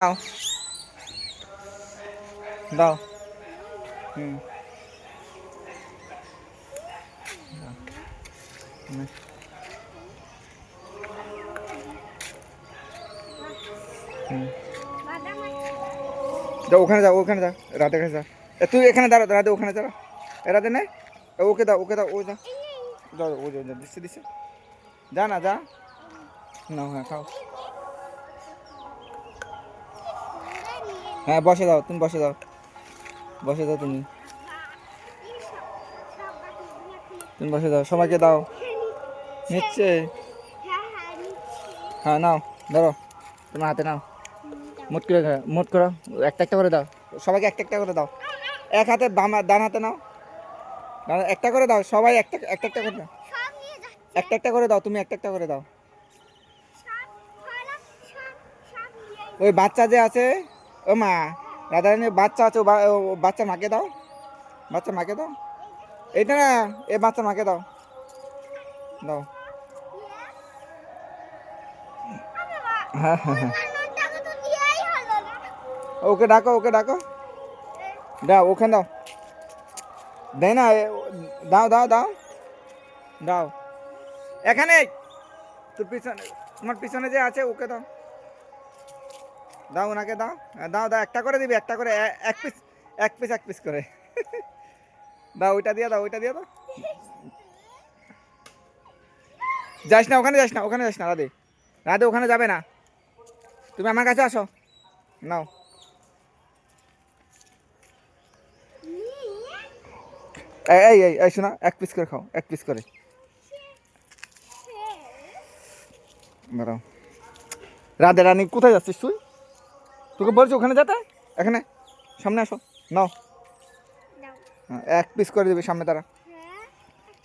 দাও দাও। হুম হুম যাও ওখানে যাও, ওখানে যা, রাতে কাছে যা। তুই এখানে দাঁড়া, রাতে ওখানে দাঁড়া। রাতে নে, ওকে দাও, ওকে দাও, ও যা, যাও, ও যা, দিচ্ছে দিচ্ছে, যা না যা। নাও, হ্যাঁ খাও। হ্যাঁ বসে দাও, তুমি বসে দাও, বসে দাও, তুমি বসে দাও, সবাইকে দাও। নিচ্ছে, হ্যাঁ নাও, ধরো, তোমার হাতে নাও, মোট করে মোট করো, একটা একটা করে দাও, সবাইকে একটা একটা করে দাও। এক হাতে ডান হাতে নাও, একটা করে দাও, সবাই একটা একটা একটা করে দাও, একটা একটা করে দাও, তুমি একটা একটা করে দাও। ওই বাচ্চা যে আছে, ও মা, রাধারানীর বাচ্চা আছে, ও বাচ্চা মাকে দাও, বাচ্চা মাকে দাও। এইটা না, এ বাচ্চা মাকে দাও, দাও। হ্যাঁ হ্যাঁ হ্যাঁ, ওকে ডাকো, ওকে ডাকো, দাও ওখানে দাও, দেয় না, দাও দাও দাও দাও, এখানে, তোর পিছনে, তোমার পিছনে যে আছে ওকে দাও, দাও ওনাকে দাও, দাও দাও, একটা করে দিবি, একটা করে, এক পিস, এক পিস, এক পিস করে দাও, ওইটা দিয়ে দাও, ওইটা দিয়ে দাও। যাস না ওখানে, যাস না ওখানে, যাস না রাধে, রাধে ওখানে যাবে না, তুমি আমার কাছে আসো, নাও। এই এই এই শোনা, এক পিস করে খাও, এক পিস করে, দাঁড়াও। রাধে রানী কোথায় যাচ্ছিস তুই? তোকে বলছি ওখানে যেতে, এখানে সামনে আসো, নাও, এক পিস করে দিবি, সামনে দাঁড়া,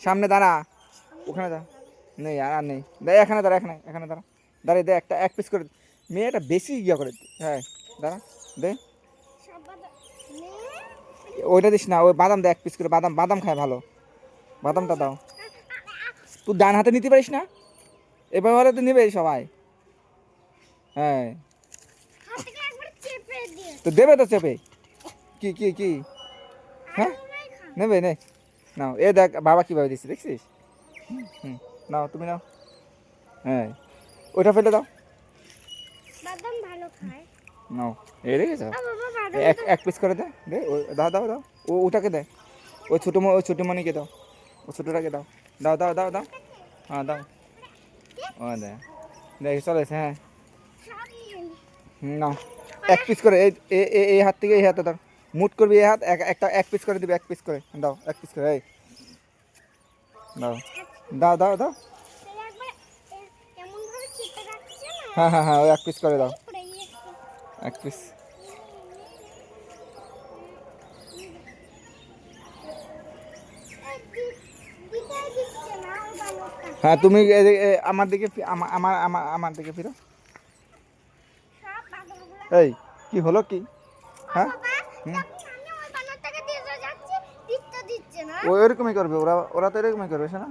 সামনে দাঁড়া, ওখানে যা, নেই আর নেই, দে এখানে দাঁড়া, এখানে এখানে দাঁড়া, দাঁড়িয়ে দে, একটা এক পিস করে, মেয়েটা বেশি ইয়া করে, হ্যাঁ দাঁড়া, দে, ওইটা দিস না, ওই বাদাম দে এক পিস করে, বাদাম, বাদাম খায় ভালো, বাদামটা দাও। তুই ডান হাতে নিতে পারিস না, এভাবে তো নেবে সবাই, হ্যাঁ তো দেবে তো চেপে, কি কি কি, হ্যাঁ নেবে, নে, নাও, এ দেখ বাবা কীভাবে দিচ্ছে দেখছিস, হুম, নাও তুমি নাও, হ্যাঁ ওইটা ফেলে দাও, নাও, এই দেখেছ, এক এক পিস করে দে, দে দাও দাও দাও, ওটাকে দে, ওই ছোটো, ওই ছোটো মনিকে দাও, ও ছোটোটাকে দাও, দাও দাও দাও দাও, হ্যাঁ দাও, ও দে, দেখ চলে এসে, হ্যাঁ নাও, এক পিস করে, এই হাত থেকে এই হাতে দাও, মুট করবি এই হাত, একটা এক পিস করে দিবি, এক পিস করে দাও, এক পিস করে, এই দাও দাও দাও দাও, হ্যাঁ হ্যাঁ হ্যাঁ, ওই এক পিস করে দাও, এক পিস, হ্যাঁ তুমি আমার দিকে আমার আমার আমার আমার দিকে ফিরো, এই কি হলো কি, হ্যাঁ ও এরকমই করবে, ওরা ওরা তো এরকমই করবে, শোনা,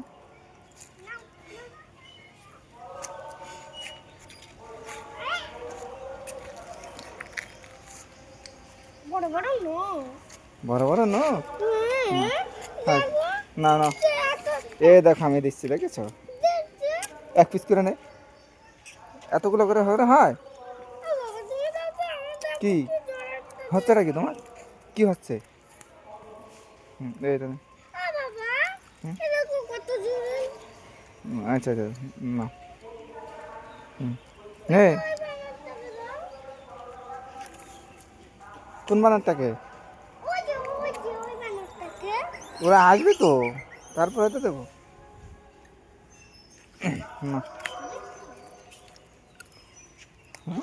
বড় বড় নখ, হ্যাঁ না না, এ দেখো আমি দিচ্ছি, দেখেছো, এক পিস করে নে, এতগুলো করে হয়, কি হচ্ছে নাকি তোমার, কি হচ্ছে, হুম এইটা নে। আচ্ছা আচ্ছা, না, হুম, হ্যাঁ কোন বানারটাকে, ওরা আসবে তো, তারপরে তো দেবো, না, হুম,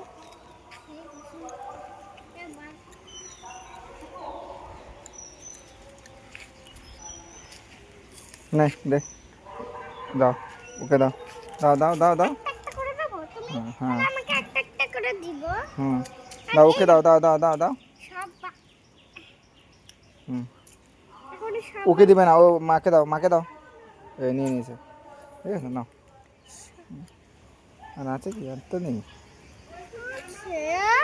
নে দে, দাও, ওকে দাও, দাও দাও দাও দাও, হ্যাঁ হুম, দাও ওকে দাও দাও দাও দাও দাও, হুম, ওকে দিবে না, ও মাকে দাও, মাকে দাও, এই নিয়ে নিয়েছে, ঠিক আছে নাও, আর আছে কি, আর তো নেই।